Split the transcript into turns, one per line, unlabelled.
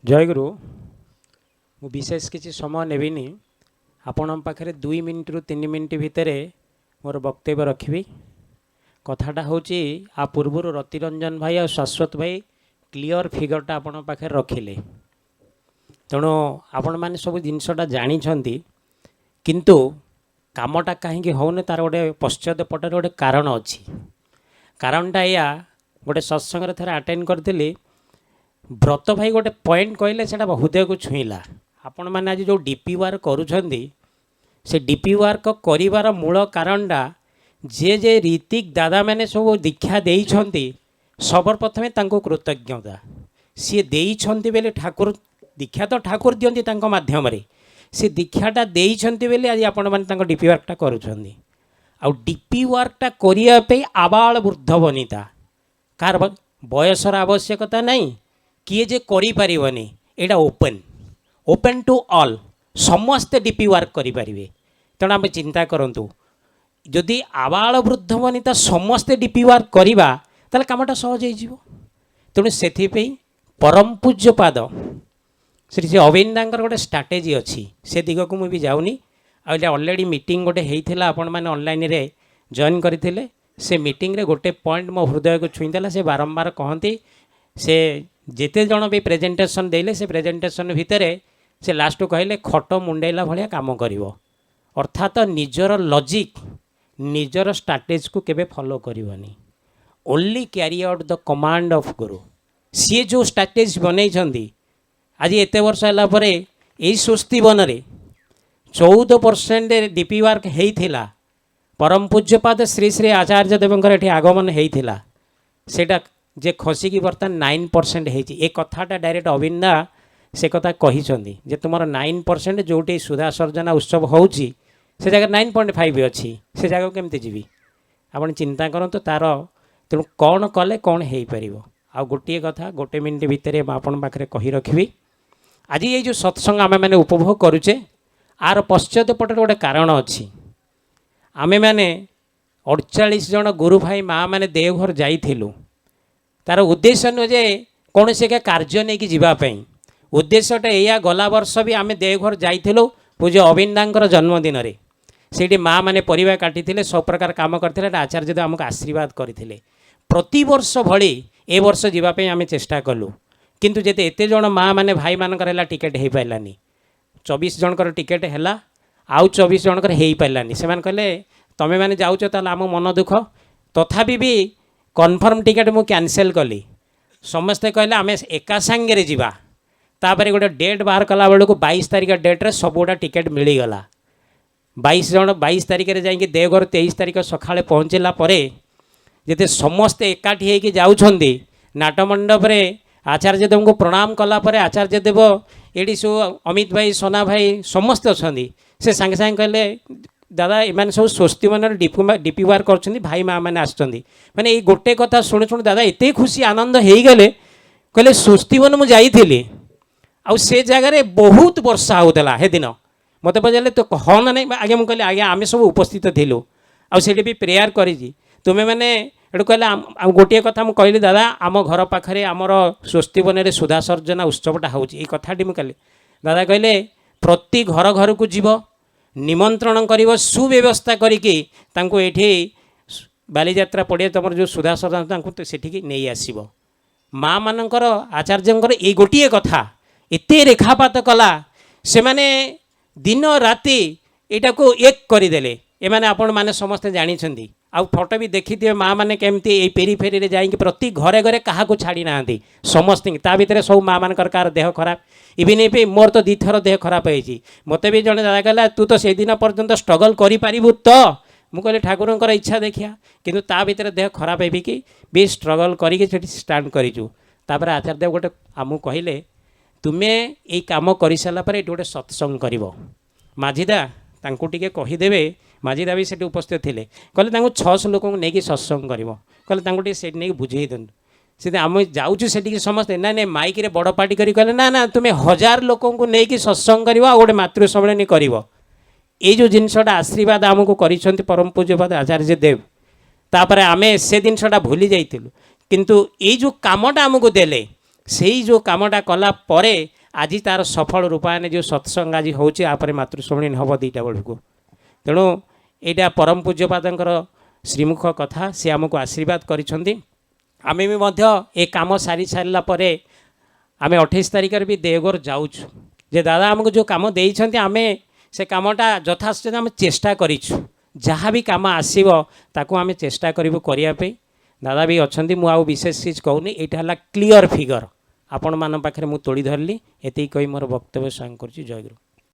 जयगुरु मु विशेष किसी समय नेबिनी आपण पाखे 2 मिनिट रु 3 मिनिट भितर मोर वक्तव्य रखी कथाटा हूँ आ पूर्व रतिरंजन भाई और शाश्वत भाई क्लियर फिगरटा आपण पाखे रखिले तेणु आपण मैंने सब जिनसटा जानी किंतु कामटा कहीं होने तार गोटे पश्चात पटे गोटे कारण अच्छी कारणटा या गोटे सत्संग थे अटेंड करी व्रत भाई गोटे पॉइंट कहले से हृदय को छुईला आपण मैंने आज जो डीपी वर्क करुछंदी से डीपी वर्क करिवार मूल कारणटा जे जे रीतिक दादा मैंने सब दीक्षा देइछंती सबर प्रथमे तांको कृतज्ञता सी देइछंती बेले ठाकुर दीक्षा तो ठाकुर दियंती तांको माध्यम रे से दीक्षाटा देइछंती बेले आज आपण मैंने तांको डीपी वर्कटा करुछंदी आ डीपी वर्कटा करिया पे आबाल वृद्ध बनिता कार बयसर आवश्यकता नहीं किए जे करि परिबनी एटा ओपन ओपन टू ऑल समस्ते डीपी वर्क करि परिबे तेणु आम चिंता करंतु जदि आबाल वृद्ध बनिता समस्ते डीपी वर्क करिबा ताले कामटा सहज हो जिवो तेणु सेथिपई परम पूज्य पाद श्री श्री अविंदांकर गोटे स्ट्राटेजी अच्छी से दिग को मुझे जाऊनी ऑलरेडी मीटिंग गोटे होता आपण मैंने ऑनलाइन रे जॉइन करते से मीटिंग रे गोटे पॉइंट मो हृदय को छुईदेला से बारंबार कहती से जिते जन भी प्रेजेंटेशन देले से प्रेजेंटेशन भितर से लास्ट कहले खट मुंडेला भाया कम कर अर्थात निजर लॉजिक निजर स्ट्राटेजी को केबे फॉलो करनी only carry out the command of गुरु सी जो स्ट्राटेजी बनई आज एत वर्ष है यही स्वस्ति वन में 14% डीपी वर्क होता परम पूज्यपाद श्री श्री आचार्य देवंकर ये आगमन होता सेटा जे खसिकी बर्तमान 9% होती ए कथाटा डायरेक्ट अविंदा से कथा कही जे तुम 9% जोटी सुधा सर्जना उत्सव होची से जगह 9.5 अच्छी से जगह केमती जीवी आप चिंता करंतु तार तेणु कौन कले कौन हो पार आ गोटे कथा गोटे मिनिट भितर आपण पाखे कही रखी आज ये जो सत्संग आम मैंने उपभोग करुचे आर पश्चात पटे गोटे कारण अच्छी आमे मैंने 48 जन गुरु भाई माँ मैंने देवघर जाइलु तार उद्देश्य नुहे जे कौन से कार्य नहीं कि जीवाई उद्देश्यटा या गला वर्ष भी आम देवघर जाइलु पूज्य अविंदांकर जन्मदिन रे से माँ मैंने परिवा काटी सब प्रकार काम करते आचार्य देव आमको आशीर्वाद करते प्रति वर्ष भली ए वर्ष जीवाई आम चेष्टा कलु किंतु जेते एते जन माँ मैंने भाई मानकर टिकेट हो पारानी 24 जनकर टिकेट है आउ 24 जनकर हो पारानी से कहले तमें मैंने जाऊच आम मन दुख तथापि भी कन्फर्म टिकेट मु कैंसल कली समस्ते कहले आम एका सांगे जीवा तापर गोटे डेट बाहर कला बेलू 22 तारिख डेट्रे सबूटा टिकेट मिलगला 22 तारिख में जाइए देवघर 23 तारिख सकाଳେ पहुँचला जिते समस्ते एकाठी होकर जाऊँगी नाटमंडप आचार्य देव को प्रणाम कलापर आचार्य देव ये सब अमित भाई सोना भाई समस्ते अच्छा से सांगे सांगे कहले दादा एम सब स्वस्ति मन डीपी वार कर भाई माँ मैंने आसने ये गोटे कथा शुणु शुणु दादा एत खुशी आनंद हो गले कहले स्वस्ति मन मुझे आउ से जगार बहुत वर्षा होता है दिन मत पचारे तो हाँ ना नहीं आगे मुझे आगे आम सब उपस्थित थिलु आठ भी प्रेयर करी तुम्हें मैंने एटू कहले गोटे कथा मुझे कहली दादा आम घर पाखे आमर स्वस्ति वन में सुधा सर्जना उत्सवटा होची कथाटी मुझे कहली दादा कहले प्रति घर घर को जीव निमंत्रण कर सुव्यवस्था करिकी बालीजात्रा पड़िया तुम जो सुधा सर्जना सेठी नहीं आसब माँ मानकर आचार्यंकर ये गोटे कथा एत रेखापात कला से माने दिन राति यहाँ को एक करदे एमाने आपण माने समस्ते जानी आउ फोटो भी देखी थे माँ मैंने केमती ये पेरी फेरी जाइए प्रति घरे घरे क्या छाड़ी ना समस्त ता भर सब माँ मान कार देह खराब इवन ए मोर तो 2 थर देह खराब होती मत भी जड़े दादा कहला तू तो से दिन पर्यंत स्ट्रगल करूँ तो मुझे ठाकुर इच्छा देखिया किंतु ता भर देह खराब है कि भी स्ट्रगल करके स्टार्ट करूँ तापर आचार्य देव गोटे आमको कहले तुम्हें ये कम कर सारापर ये गोटे सत्संग कर माझीदा तांको टिके कहीदेवे माझीदा भी सेठी उपस्थित थे कहले 600 लोक नहीं सत्संग कर कहले से नहीं बुझे दिंतु से आम जाऊँ से समस्ते ना ना माइक रे बड़ पार्टी करी कहले ना ना तुम्हें 1000 लोक नहीं सत्संग कर गोटे मातृ सम्मेलन कर ये जो जिनसटा आशीर्वाद आमको कर परम पूज्यपाद आचार्य देव तापर आम से जिनसटा भूली जाइलु किंतु ये जो कामटा आमको देले से जो कामटा कला परे आज तार सफल रूपायन जो सत्संग आज होची आपर मातृश्रवणी हम 2टा बेलू तेणु यहाँ परम पूज्यपादर श्रीमुख कथा सी आमको आशीर्वाद करिसेंती आमे भी मध्य ए काम सारी सारा पर आमे 28 तारिख भी देवघर जाऊँ जे दादा आमको जो काम देइछंती आमे से कामटा यथाश्चर्य आम चेष्टा करिछु जहाँ भी काम आसीबो ताकू आमे चेष्टा करिबु करिया पे दादा भी अच्छी मुझे विशेष चीज कहूनी यहाँ है क्लीयर फिगर आपण मान पाखे मुझे तोड़ी धरली एति कही मोर वक्तव्य सांग कर जय गुरु।